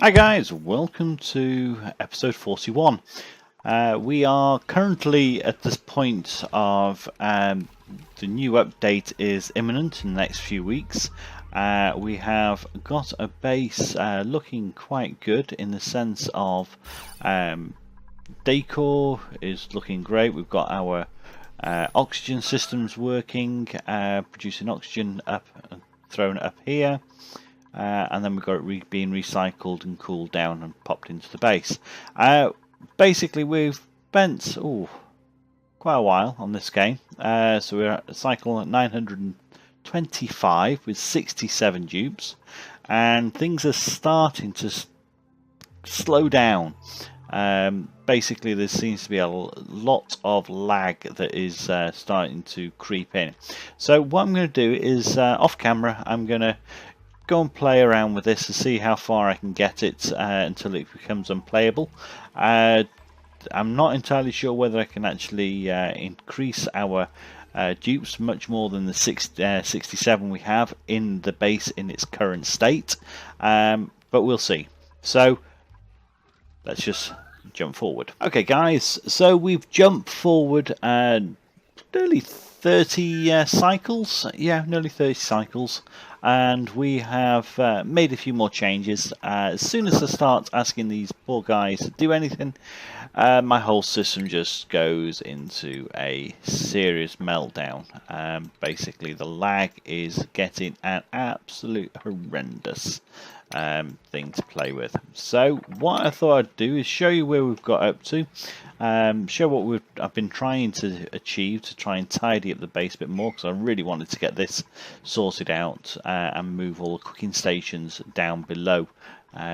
Hi guys, welcome to episode 41. We are currently at this point of the new update is imminent in the next few weeks. We have got a base looking quite good in the sense of decor is looking great. We've got our oxygen systems working, producing oxygen up, thrown up here. And then we've got it being recycled and cooled down and popped into the base. Basically, we've spent quite a while on this game. So we're at cycle 925 with 67 dupes, and things are starting to slow down. Basically, there seems to be a lot of lag that is starting to creep in. So what I'm going to do is, off camera, I'm going to go and play around with this to see how far I can get it until it becomes unplayable. I'm not entirely sure whether I can actually increase our dupes much more than the 67 we have in the base in its current state, but we'll see. So let's just jump forward. Okay guys, so we've jumped forward nearly 30 cycles, nearly 30 cycles, and we have made a few more changes. As soon as I start asking these poor guys to do anything, my whole system just goes into a serious meltdown. Basically the lag is getting an absolute horrendous thing to play with. So what I thought I'd do is show you where we've got up to, show what I've been trying to achieve to try and tidy up the base a bit more, because I really wanted to get this sorted out and move all the cooking stations down below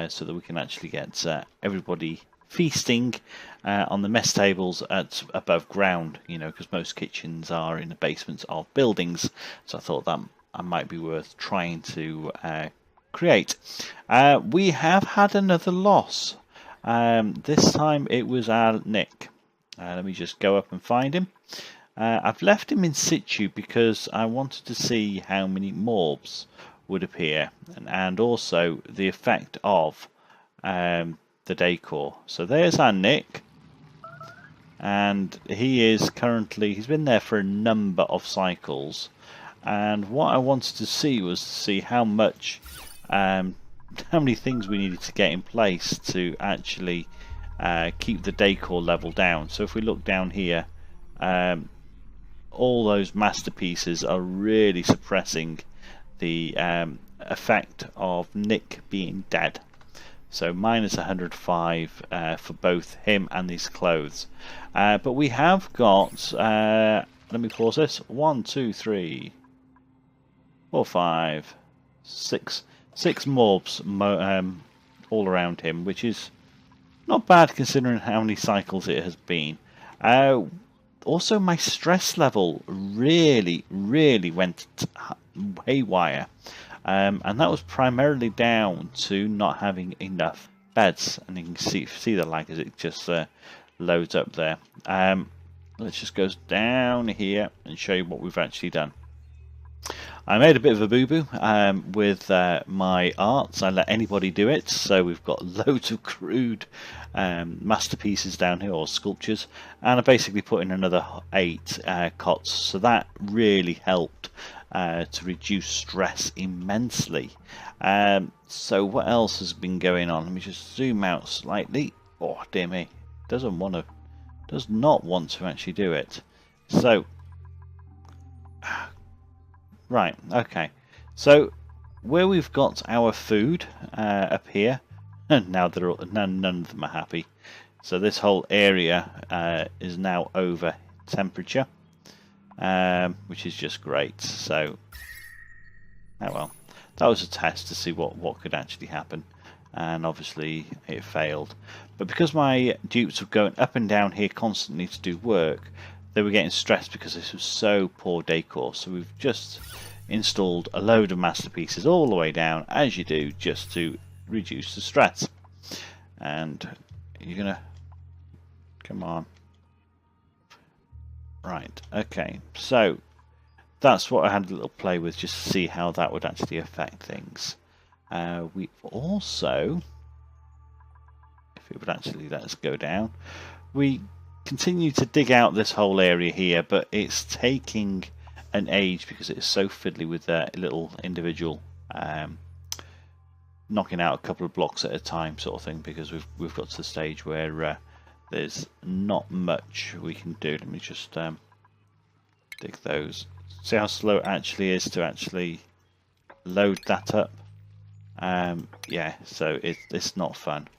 so that we can actually get everybody feasting on the mess tables at above ground, because most kitchens are in the basements of buildings. So I thought that might be worth trying to create. We have had another loss. This time it was our Nick. Let me just go up and find him. I've left him in situ because I wanted to see how many mobs would appear, and also the effect of the decor. So there's our Nick, and he's been there for a number of cycles, and what I wanted to see was to see how many things we needed to get in place to actually keep the decor level down. So if we look down here, all those masterpieces are really suppressing the effect of Nick being dead. So minus 105 for both him and his clothes. But we have got, let me pause this, 1, 2, 3, 4, 5, 6 mobs all around him, which is not bad considering how many cycles it has been. Also, my stress level really went haywire, and that was primarily down to not having enough beds. And you can see the lag as it just loads up there. Let's just go down here and show you what we've actually done. I made a bit of a boo-boo with my arts. I let anybody do it, so we've got loads of crude masterpieces down here, or sculptures, and I basically put in another 8 cots, so that really helped to reduce stress immensely. So what else has been going on? Let me just zoom out slightly. Oh dear me, does not want to actually do it. So right, okay. So where we've got our food up here, and now none of them are happy. So this whole area is now over temperature, which is just great. So, oh well, that was a test to see what could actually happen, and obviously it failed. But because my dupes were going up and down here constantly to do work, they were getting stressed because this was so poor decor. So we've just installed a load of masterpieces all the way down, as you do, just to reduce the stress. And you're gonna come on. Right, okay, so that's what I had a little play with, just to see how that would actually affect things. We've also if it would actually let us go down. We continue to dig out this whole area here, but it's taking an age because it's so fiddly with that little individual knocking out a couple of blocks at a time sort of thing, because we've got to the stage where there's not much we can do. Let me just dig those. See how slow it actually is to actually load that up. Yeah, so it's not fun.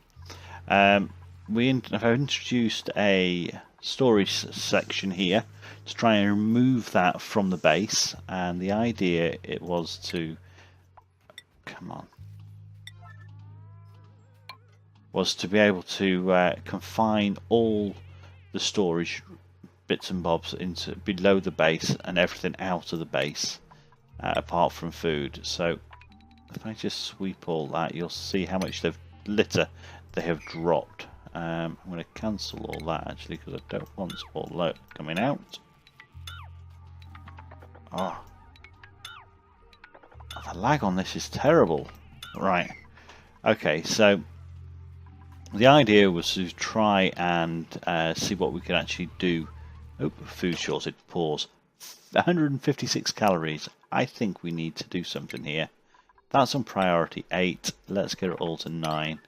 I've introduced a storage section here to try and remove that from the base, and the idea it was to be able to confine all the storage bits and bobs into below the base and everything out of the base, apart from food. So if I just sweep all that, you'll see how much litter they have dropped. I'm going to cancel all that actually, because I don't want all that coming out. Oh, the lag on this is terrible. Right, okay, so the idea was to try and see what we could actually do. Oh, food shortage, pause. 156 calories. I think we need to do something here. That's on priority 8. Let's get it all to 9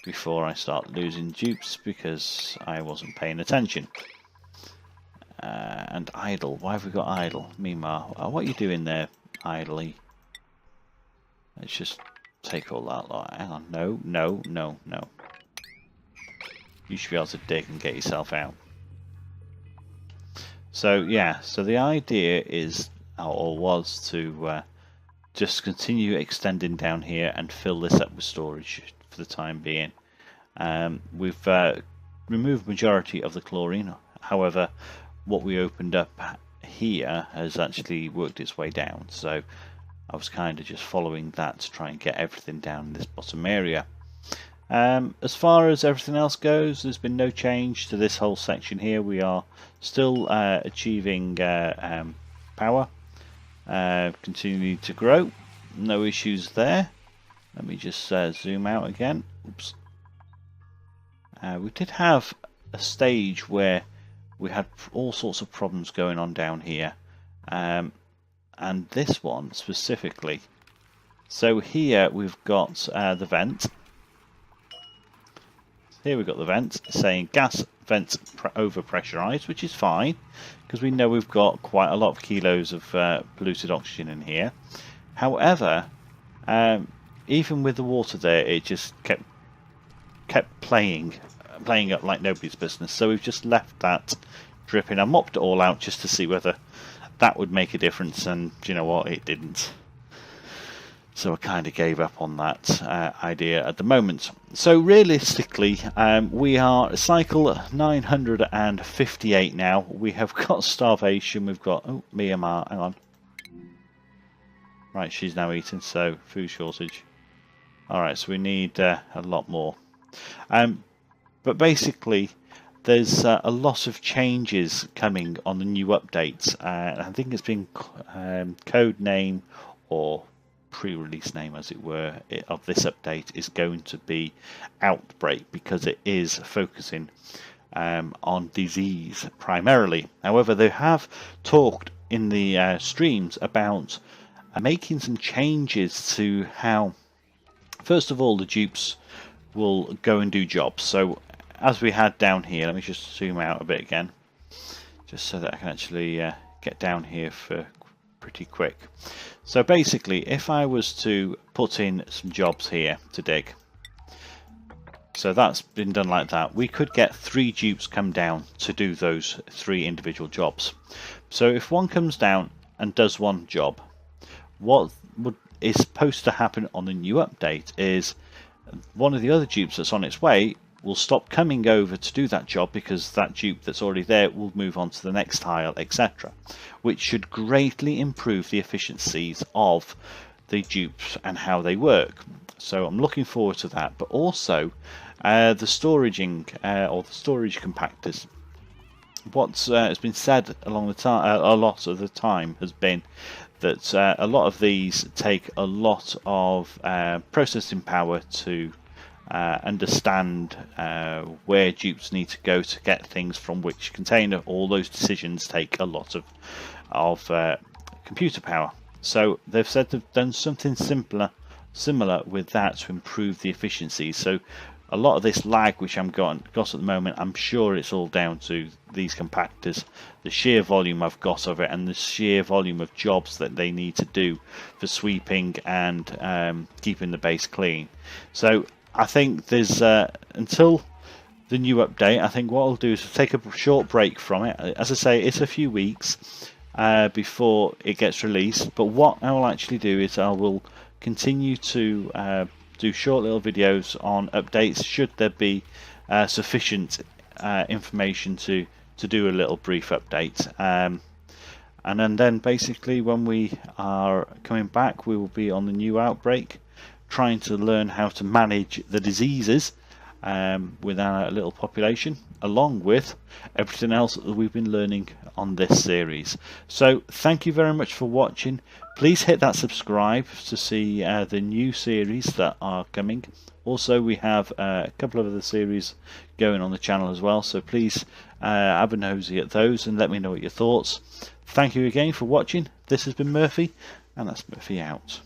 before I start losing dupes because I wasn't paying attention. And idle. Why have we got idle? Meanwhile, what are you doing there, idly? Let's just take all that lot. Hang on. No, no, no, no. You should be able to dig and get yourself out. So yeah, so the idea is, or was, to just continue extending down here and fill this up with storage for the time being. We've removed majority of the chlorine. However, what we opened up here has actually worked its way down. So I was kind of just following that to try and get everything down in this bottom area. As far as everything else goes, there's been no change to this whole section here. We are still achieving power, continuing to grow. No issues there. Let me just zoom out again. Oops. We did have a stage where we had all sorts of problems going on down here, and this one specifically. So here we've got the vent. Here we've got the vent saying gas vent over pressurized, which is fine because we know we've got quite a lot of kilos of polluted oxygen in here. However, even with the water there, it just kept playing up like nobody's business. So we've just left that dripping. I mopped it all out just to see whether that would make a difference, and do you know what? It didn't. So I kind of gave up on that idea at the moment. So realistically, we are cycle 958 now. We have got starvation. We've got Myanmar. Hang on. Right, she's now eating. So food shortage. All right, so we need a lot more. But basically, there's a lot of changes coming on the new updates. I think it's been code name or pre-release name, as it were, of this update is going to be OutBreak, because it is focusing on disease primarily. However, they have talked in the streams about making some changes to how, first of all, the dupes will go and do jobs. So as we had down here, let me just zoom out a bit again, just so that I can actually get down here for pretty quick. So basically, if I was to put in some jobs here to dig, so that's been done like that, we could get 3 dupes come down to do those 3 individual jobs. So if one comes down and does one job, what is supposed to happen on the new update is one of the other dupes that's on its way will stop coming over to do that job, because that dupe that's already there will move on to the next tile, etc., which should greatly improve the efficiencies of the dupes and how they work. So I'm looking forward to that. But also the storaging or the storage compactors. What has been said along the time, a lot of the time, has been that a lot of these take a lot of processing power to understand where dupes need to go to get things from which container. All those decisions take a lot of computer power. So they've said they've done something similar with that to improve the efficiency. So a lot of this lag which I'm got at the moment, I'm sure it's all down to these compactors, the sheer volume I've got of it, and the sheer volume of jobs that they need to do for sweeping and keeping the base clean. So I think there's until the new update, I think what I'll do is take a short break from it. As I say, it's a few weeks before it gets released, but what I will actually do is I will continue to do short little videos on updates should there be sufficient information to do a little brief update, and then basically when we are coming back, we will be on the new outbreak, trying to learn how to manage the diseases with our little population, along with everything else that we've been learning on this series. So thank you very much for watching. Please hit that subscribe to see the new series that are coming. Also, we have a couple of other series going on the channel as well, so please have a nosy at those and let me know what your thoughts. Thank you again for watching. This has been Murphy, and that's Murphy out.